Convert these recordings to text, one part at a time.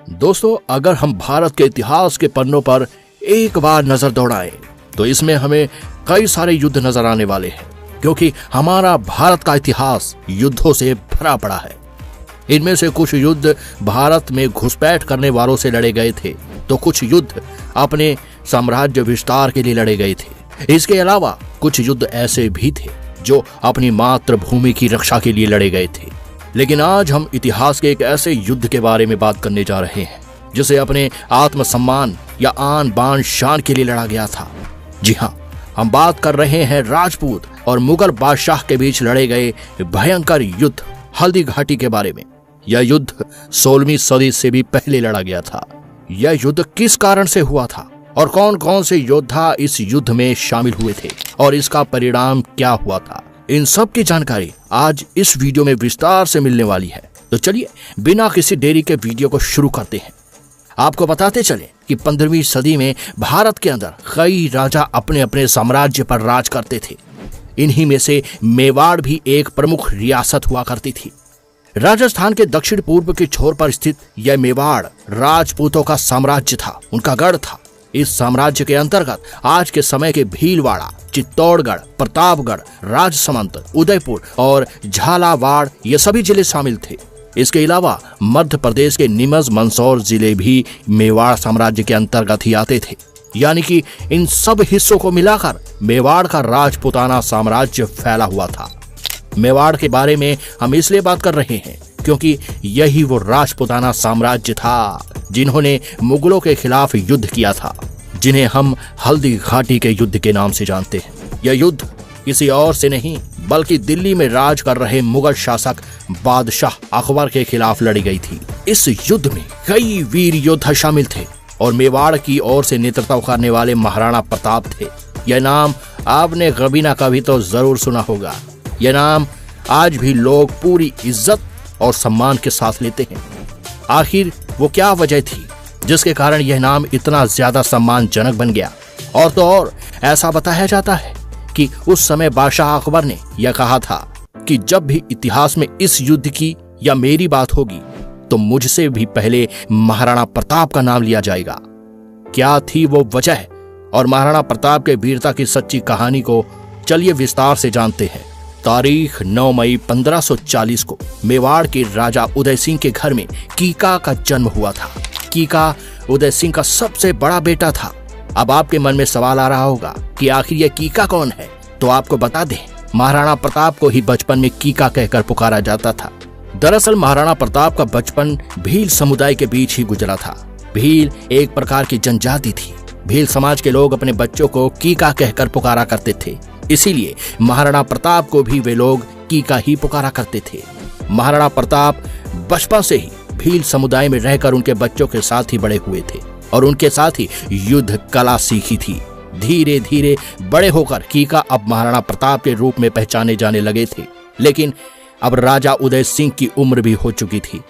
दोस्तों, अगर हम भारत के इतिहास के पन्नों पर एक बार नजर दौड़ाएं तो इसमें हमें कई सारे युद्ध नजर आने वाले हैं, क्योंकि हमारा भारत का इतिहास युद्धों से भरा पड़ा है। इनमें से कुछ युद्ध भारत में घुसपैठ करने वालों से लड़े गए थे, तो कुछ युद्ध अपने साम्राज्य विस्तार के लिए लड़े गए थे। इसके अलावा कुछ युद्ध ऐसे भी थे जो अपनी मातृभूमि की रक्षा के लिए लड़े गए थे। लेकिन आज हम इतिहास के एक ऐसे युद्ध के बारे में बात करने जा रहे हैं जिसे अपने आत्मसम्मान या आन बान शान के लिए लड़ा गया था। जी हाँ, हम बात कर रहे हैं राजपूत और मुगल बादशाह के बीच लड़े गए भयंकर युद्ध हल्दी घाटी के बारे में। यह युद्ध 16वीं सदी से भी पहले लड़ा गया था। यह युद्ध किस कारण से हुआ था और कौन कौन से योद्धा इस युद्ध में शामिल हुए थे और इसका परिणाम क्या हुआ था, इन सब की जानकारी आज इस वीडियो में विस्तार से मिलने वाली है। तो चलिए बिना किसी देरी के वीडियो को शुरू करते हैं। आपको बताते चले कि 15वीं सदी में भारत के अंदर कई राजा अपने अपने साम्राज्य पर राज करते थे। इन्हीं में से मेवाड़ भी एक प्रमुख रियासत हुआ करती थी। राजस्थान के दक्षिण पूर्व के छोर पर स्थित यह मेवाड़ राजपूतों का साम्राज्य था, उनका गढ़ था। इस साम्राज्य के अंतर्गत आज के समय के भीलवाड़ा, चित्तौड़गढ़, प्रतापगढ़, राजसमंद, उदयपुर और झालावाड़ ये सभी जिले शामिल थे। इसके अलावा मध्य प्रदेश के नीमच, मंदसौर जिले भी मेवाड़ साम्राज्य के अंतर्गत ही आते थे। यानी कि इन सब हिस्सों को मिलाकर मेवाड़ का राजपूताना साम्राज्य फैला हुआ था। मेवाड़ के बारे में हम इसलिए बात कर रहे हैं क्योंकि यही वो राजपूताना साम्राज्य था जिन्होंने मुगलों के खिलाफ युद्ध किया था, जिन्हें हम हल्दी घाटी के युद्ध के नाम से जानते हैं। यह युद्ध किसी और से नहीं बल्कि दिल्ली में राज कर रहे मुगल शासक बादशाह अकबर के खिलाफ लड़ी गई थी। इस युद्ध में कई वीर योद्धा शामिल थे और मेवाड़ की ओर से नेतृत्व करने वाले महाराणा प्रताप थे। यह नाम आपने कभी ना कभी तो जरूर सुना होगा। यह नाम आज भी लोग पूरी इज्जत और सम्मान के साथ लेते हैं। आखिर वो क्या वजह थी जिसके कारण यह नाम इतना ज्यादा सम्मानजनक बन गया? और तो और ऐसा बताया जाता है कि उस समय बादशाह अकबर ने यह कहा था कि जब भी इतिहास में इस युद्ध की या मेरी बात होगी तो मुझसे भी पहले महाराणा प्रताप का नाम लिया जाएगा। क्या थी वो वजह और महाराणा प्रताप के वीरता की सच्ची कहानी को चलिए विस्तार से जानते हैं। तारीख 9 मई 1540 को मेवाड़ के राजा उदय सिंह के घर में कीका का जन्म हुआ था। कीका उदय सिंह का सबसे बड़ा बेटा था। अब आपके मन में सवाल आ रहा होगा कि आखिर यह कीका कौन है? तो आपको बता दें, महाराणा प्रताप को ही बचपन में कीका कहकर पुकारा जाता था। दरअसल महाराणा प्रताप का बचपन भील समुदाय के बीच ही गुजरा था। भील एक प्रकार की जनजाति थी। भील समाज के लोग अपने बच्चों को कीका कहकर पुकारा करते थे, इसीलिए महाराणा प्रताप को भी वे लोग कीका ही पुकारा करते थे। महाराणा प्रताप बचपन से ही भील समुदाय में रहकर उनके बच्चों के साथ ही बड़े हुए थे और उनके साथ ही युद्ध कला सीखी थी। धीरे धीरे बड़े होकर कीका अब महाराणा प्रताप के रूप में पहचाने जाने लगे थे। लेकिन अब राजा उदय सिंह की उम्र भी हो चुकी थी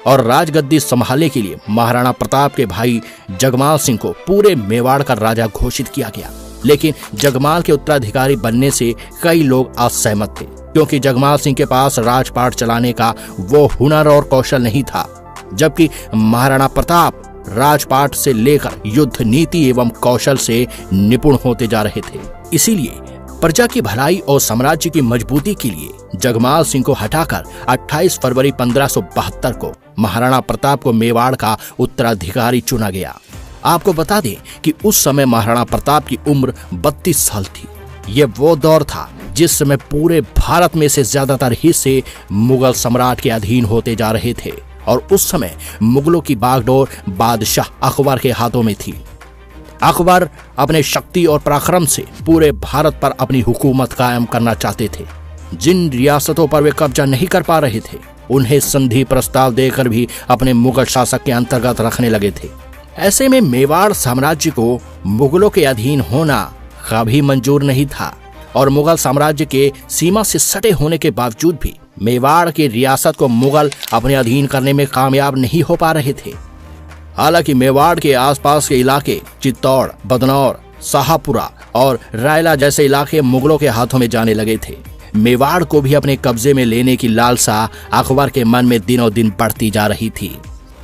और राजगद्दी संभालने के लिए महाराणा प्रताप के भाई जगमाल सिंह को पूरे मेवाड़ का राजा घोषित किया गया। लेकिन जगमाल के उत्तराधिकारी बनने से कई लोग असहमत थे, क्योंकि जगमाल सिंह के पास राजपाट चलाने का वो हुनर और कौशल नहीं था, जबकि महाराणा प्रताप राजपाट से लेकर युद्ध नीति एवं कौशल से निपुण होते जा रहे थे। इसीलिए प्रजा की भलाई और साम्राज्य की मजबूती के लिए जगमाल सिंह को हटाकर 28 फरवरी 1572 को महाराणा प्रताप को मेवाड़ का उत्तराधिकारी चुना गया। आपको बता दें कि उस समय महाराणा प्रताप की उम्र 32 साल थी। यह वो दौर था जिस समय पूरे भारत में से ज्यादातर हिस्से मुगल सम्राट के अधीन होते जा रहे थे और उस समय मुगलों की बागडोर बादशाह अकबर के हाथों में थी। अकबर अपने शक्ति और पराक्रम से पूरे भारत पर अपनी हुकूमत कायम करना चाहते थे। जिन रियासतों पर वे कब्जा नहीं कर पा रहे थे उन्हें संधि प्रस्ताव देकर भी अपने मुगल शासक के अंतर्गत रखने लगे थे। ऐसे में मेवाड़ साम्राज्य को मुगलों के अधीन होना कभी मंजूर नहीं था और मुगल साम्राज्य के सीमा से सटे होने के बावजूद भी मेवाड़ की रियासत को मुगल अपने अधीन करने में कामयाब नहीं हो पा रहे थे। हालांकि मेवाड़ के आसपास के इलाके चित्तौड़, बदनौर, शाहपुरा और रायला जैसे इलाके मुगलों के हाथों में जाने लगे थे। मेवाड़ को भी अपने कब्जे में लेने की लालसा अकबर के मन में दिनों दिन बढ़ती जा रही थी।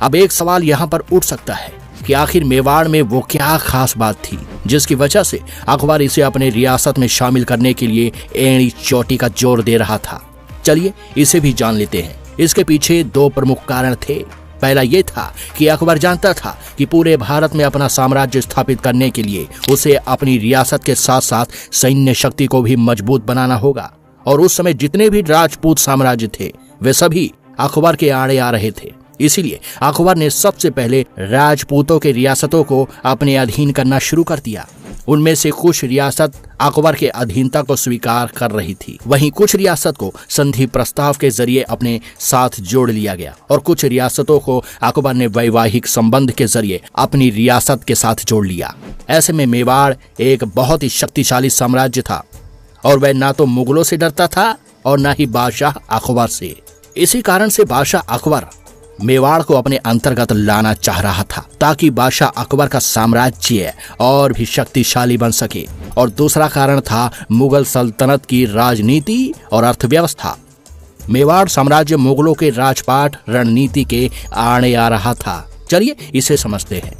अब एक सवाल यहाँ पर उठ सकता है कि आखिर मेवाड़ में वो क्या खास बात थी जिसकी वजह से अकबर इसे अपने रियासत में शामिल करने के लिए एड़ी चोटी का जोर दे रहा था। चलिए इसे भी जान लेते हैं। इसके पीछे दो प्रमुख कारण थे। पहला ये था कि अकबर जानता था कि पूरे भारत में अपना साम्राज्य स्थापित करने के लिए उसे अपनी रियासत के साथ साथ सैन्य शक्ति को भी मजबूत बनाना होगा, और उस समय जितने भी राजपूत साम्राज्य थे वे सभी अकबर के आड़े आ रहे थे। इसीलिए अकबर ने सबसे पहले राजपूतों के रियासतों को अपने अधीन करना शुरू कर दिया। उनमें से कुछ रियासत अकबर के अधीनता को स्वीकार कर रही थी, वहीं कुछ रियासत को संधि प्रस्ताव के जरिए अपने साथ जोड़ लिया गया और कुछ रियासतों को अकबर ने वैवाहिक संबंध के जरिए अपनी रियासत के साथ जोड़ लिया। ऐसे में मेवाड़ एक बहुत ही शक्तिशाली साम्राज्य था और वह ना तो मुगलों से डरता था और न ही बादशाह अकबर से। इसी कारण से बादशाह अकबर मेवाड़ को अपने अंतर्गत लाना चाह रहा था ताकि बादशाह अकबर का साम्राज्य और भी शक्तिशाली बन सके। और दूसरा कारण था मुगल सल्तनत की राजनीति और अर्थव्यवस्था। मेवाड़ साम्राज्य मुगलों के राजपाट रणनीति के आड़े आ रहा था। चलिए इसे समझते हैं।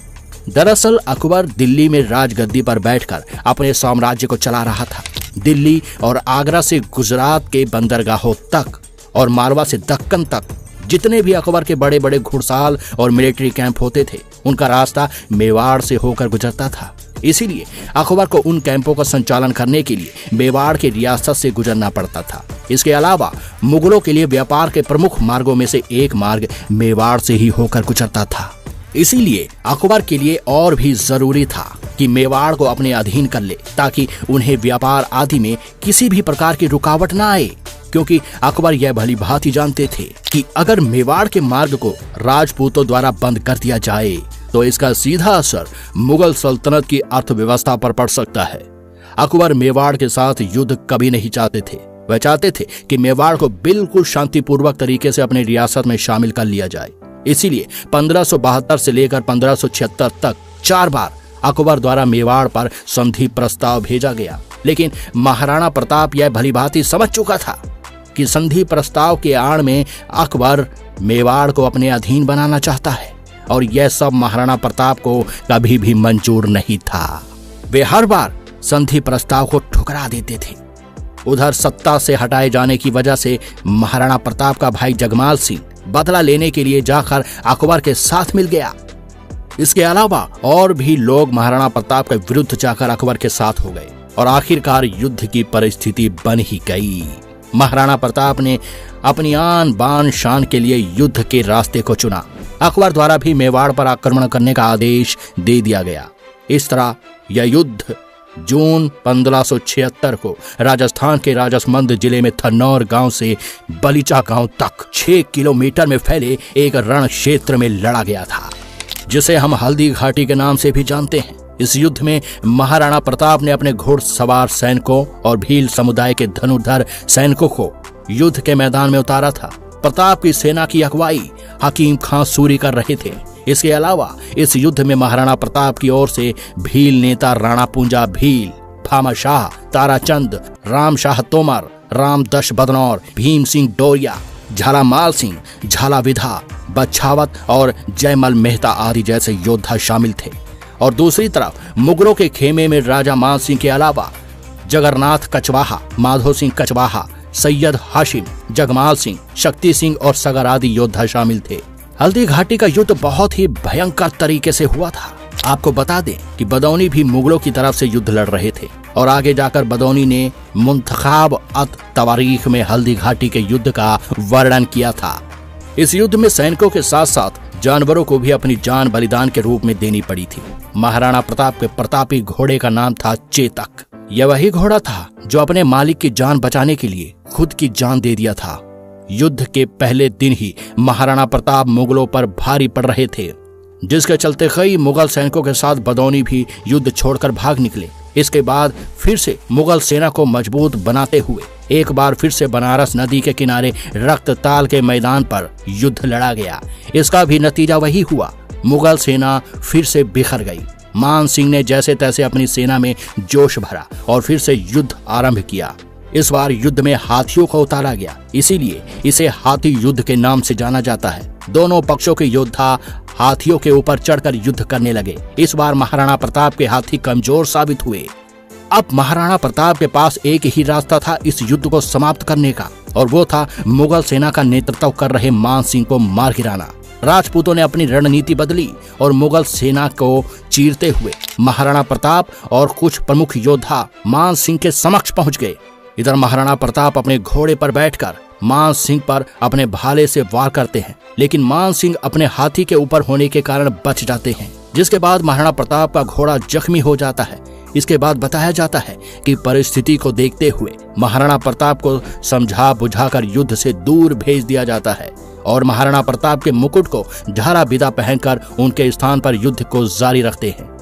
दरअसल अकबर दिल्ली में राजगद्दी पर बैठकर अपने साम्राज्य को चला रहा था। दिल्ली और आगरा से गुजरात के बंदरगाहों तक और मालवा से दक्कन तक जितने भी अकबर के बड़े बड़े घुड़साल और मिलिट्री कैंप होते थे उनका रास्ता मेवाड़ से होकर गुजरता था। इसीलिए अकबर को उन कैंपों का संचालन करने के लिए मेवाड़ की रियासत से गुजरना पड़ता था। इसके अलावा मुगलों के लिए व्यापार के प्रमुख मार्गों में से एक मार्ग मेवाड़ से ही होकर गुजरता था। इसीलिए अकबर के लिए और भी जरूरी था कि मेवाड़ को अपने अधीन कर ले ताकि उन्हें व्यापार आदि में किसी भी प्रकार की रुकावट न आए, क्योंकि अकबर यह भली भांति जानते थे कि अगर मेवाड़ के मार्ग को राजपूतों द्वारा बंद कर दिया जाए तो इसका सीधा असर मुगल सल्तनत की अर्थव्यवस्था पर पड़ सकता है। अकबर मेवाड़ के साथ युद्ध कभी नहीं चाहते थे। वह चाहते थे कि मेवाड़ को बिल्कुल शांतिपूर्वक तरीके से अपनी रियासत में शामिल कर लिया जाए। इसीलिए 1572 से लेकर 1576 तक 4 बार अकबर द्वारा मेवाड़ पर संधि प्रस्ताव भेजा गया, लेकिन महाराणा प्रताप यह भलीभांति समझ चुका था कि संधि प्रस्ताव के आड़ में अकबर मेवाड़ को अपने अधीन बनाना चाहता है और यह सब महाराणा प्रताप को कभी भी मंजूर नहीं था। वे हर बार संधि प्रस्ताव को ठुकरा देते थे। उधर सत्ता से हटाए जाने की वजह से महाराणा प्रताप का भाई जगमाल सिंह बदला लेने के लिए जाकर अकबर के साथ मिल गया। इसके अलावा और भी लोग महाराणा प्रताप के विरुद्ध जाकर अकबर के साथ हो गए और आखिरकार युद्ध की परिस्थिति बन ही गई। महाराणा प्रताप ने अपनी आन बान शान के लिए युद्ध के रास्ते को चुना। अकबर द्वारा भी मेवाड़ पर आक्रमण करने का आदेश दे दिया गया। इस तरह यह युद्ध जून 1576 को राजस्थान के राजसमंद जिले में थन्नौर गांव से बलीचा गांव तक 6 किलोमीटर में फैले एक रण क्षेत्र में लड़ा गया था, जिसे हम हल्दी घाटी के नाम से भी जानते हैं। इस युद्ध में महाराणा प्रताप ने अपने घुड़सवार सैनिकों और भील समुदाय के धनुर्धर सैनिकों को युद्ध के मैदान में उतारा था। प्रताप की सेना की अगुवाई हकीम खां सूरी कर रहे थे। इसके अलावा इस युद्ध में महाराणा प्रताप की ओर से भील नेता राणा पूंजा भील, भामा शाह, ताराचंद, राम शाह तोमर, राम दश बदनौर, भीम सिंह डोरिया, झालामाल सिंह, झाला विधा, बछावत और जयमल मेहता आदि जैसे योद्धा शामिल थे। और दूसरी तरफ मुगलों के खेमे में राजा मान सिंह के अलावा जगन्नाथ कचवाहा, माधो सिंह कचवाहा, सैयद हाशिम, जगमाल सिंह, शक्ति सिंह और सगर आदि योद्धा शामिल थे। हल्दी घाटी का युद्ध बहुत ही भयंकर तरीके से हुआ था। आपको बता दें कि बदौनी भी मुगलों की तरफ से युद्ध लड़ रहे थे और आगे जाकर बदौनी ने मुंतखाब अत तवारीख में हल्दी घाटी के युद्ध का वर्णन किया था। इस युद्ध में सैनिकों के साथ साथ जानवरों को भी अपनी जान बलिदान के रूप में देनी पड़ी थी। महाराणा प्रताप के प्रतापी घोड़े का नाम था चेतक। यह वही घोड़ा था जो अपने मालिक की जान बचाने के लिए खुद की जान दे दिया था। युद्ध के पहले दिन ही महाराणा प्रताप मुगलों पर भारी पड़ रहे थे, जिसके चलते कई मुगल सैनिकों के साथ बदौनी भी युद्ध छोड़कर भाग निकले। इसके बाद फिर से मुगल सेना को मजबूत बनाते हुए एक बार फिर से बनारस नदी के किनारे रक्तताल के मैदान पर युद्ध लड़ा गया। इसका भी नतीजा वही हुआ। मुगल सेना फिर से बिखर गई। मान सिंह ने जैसे तैसे अपनी सेना में जोश भरा और फिर से युद्ध आरंभ किया। इस बार युद्ध में हाथियों को उतारा गया, इसीलिए इसे हाथी युद्ध के नाम से जाना जाता है। दोनों पक्षों के योद्धा हाथियों के ऊपर चढ़कर युद्ध करने लगे। इस बार महाराणा प्रताप के हाथी कमजोर साबित हुए। अब महाराणा प्रताप के पास एक ही रास्ता था इस युद्ध को समाप्त करने का, और वो था मुगल सेना का नेतृत्व कर रहे मान सिंह को मार गिराना। राजपूतों ने अपनी रणनीति बदली और मुगल सेना को चीरते हुए महाराणा प्रताप और कुछ प्रमुख योद्धा मान सिंह के समक्ष पहुंच गए। इधर महाराणा प्रताप अपने घोड़े पर बैठकर मान सिंह पर अपने भाले से वार करते हैं, लेकिन मान सिंह अपने हाथी के ऊपर होने के कारण बच जाते हैं, जिसके बाद महाराणा प्रताप का घोड़ा जख्मी हो जाता है। इसके बाद बताया जाता है कि परिस्थिति को देखते हुए महाराणा प्रताप को समझा बुझाकर युद्ध से दूर भेज दिया जाता है और महाराणा प्रताप के मुकुट को झाला बिदा पहनकर उनके स्थान पर युद्ध को जारी रखते हैं।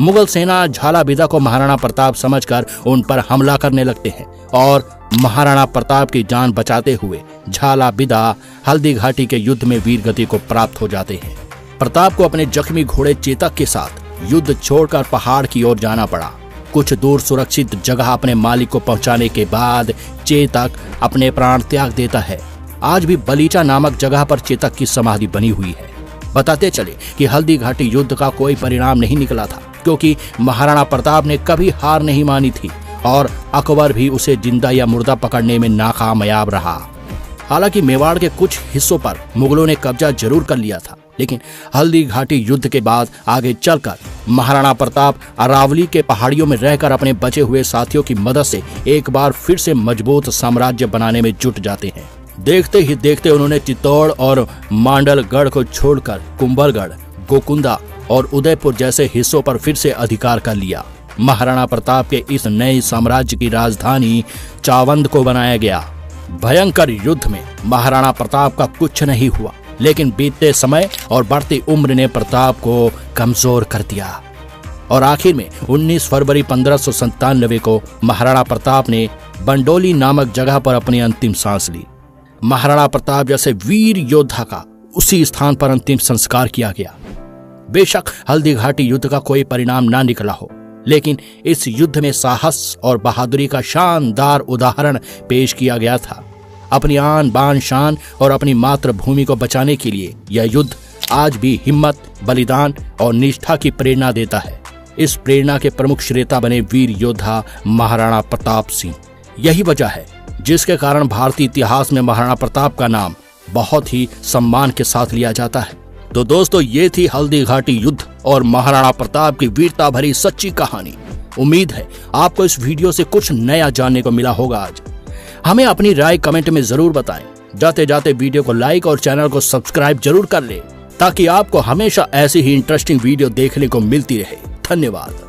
मुगल सेना झाला बिदा को महाराणा प्रताप समझकर उन पर हमला करने लगते हैं और महाराणा प्रताप की जान बचाते हुए झाला बिदा हल्दी घाटी के युद्ध में वीर गति को प्राप्त हो जाते हैं। प्रताप को अपने जख्मी घोड़े चेतक के साथ युद्ध छोड़कर पहाड़ की ओर जाना पड़ा। कुछ दूर सुरक्षित जगह अपने मालिक को पहुंचाने के बाद चेतक अपने प्राण त्याग देता है। आज भी बलीचा नामक जगह पर चेतक की समाधि बनी हुई है। बताते चले कि हल्दी घाटी युद्ध का कोई परिणाम नहीं निकला था, क्योंकि महाराणा प्रताप ने कभी हार नहीं मानी थी और अकबर भी उसे जिंदा या मुर्दा पकड़ने में नाकामयाब रहा। हालांकि मेवाड़ के कुछ हिस्सों पर मुगलों ने कब्जा जरूर कर लिया था, लेकिन हल्दी घाटी युद्ध के बाद आगे चलकर महाराणा प्रताप अरावली के पहाड़ियों में रहकर अपने बचे हुए साथियों की मदद से एक बार फिर से मजबूत साम्राज्य बनाने में जुट जाते हैं। देखते ही देखते उन्होंने चित्तौड़ और मांडलगढ़ को छोड़कर कुंभलगढ़, गोकुंदा और उदयपुर जैसे हिस्सों पर फिर से अधिकार कर लिया। महाराणा प्रताप के इस नए साम्राज्य की राजधानी चावंद को बनाया गया। भयंकर युद्ध में महाराणा प्रताप का कुछ नहीं हुआ, लेकिन बीतते समय और बढ़ती उम्र ने प्रताप को कमजोर कर दिया और आखिर में 19 फरवरी 1597 को महाराणा प्रताप ने बंडोली नामक जगह पर अपनी अंतिम सांस ली। महाराणा प्रताप जैसे वीर योद्धा का उसी स्थान पर अंतिम संस्कार किया गया। बेशक हल्दी घाटी युद्ध का कोई परिणाम ना निकला हो, लेकिन इस युद्ध में साहस और बहादुरी का शानदार उदाहरण पेश किया गया था। अपनी आन बान शान और अपनी मातृभूमि को बचाने के लिए यह युद्ध आज भी हिम्मत, बलिदान और निष्ठा की प्रेरणा देता है। इस प्रेरणा के प्रमुख श्रेता बने वीर योद्धा महाराणा प्रताप सिंह। यही वजह है जिसके कारण भारतीय इतिहास में महाराणा प्रताप का नाम बहुत ही सम्मान के साथ लिया जाता है। तो दोस्तों, ये थी हल्दी घाटी युद्ध और महाराणा प्रताप की वीरता भरी सच्ची कहानी। उम्मीद है आपको इस वीडियो से कुछ नया जानने को मिला होगा। आज हमें अपनी राय कमेंट में जरूर बताएं। जाते जाते वीडियो को लाइक और चैनल को सब्सक्राइब जरूर कर लें, ताकि आपको हमेशा ऐसी ही इंटरेस्टिंग वीडियो देखने को मिलती रहे। धन्यवाद।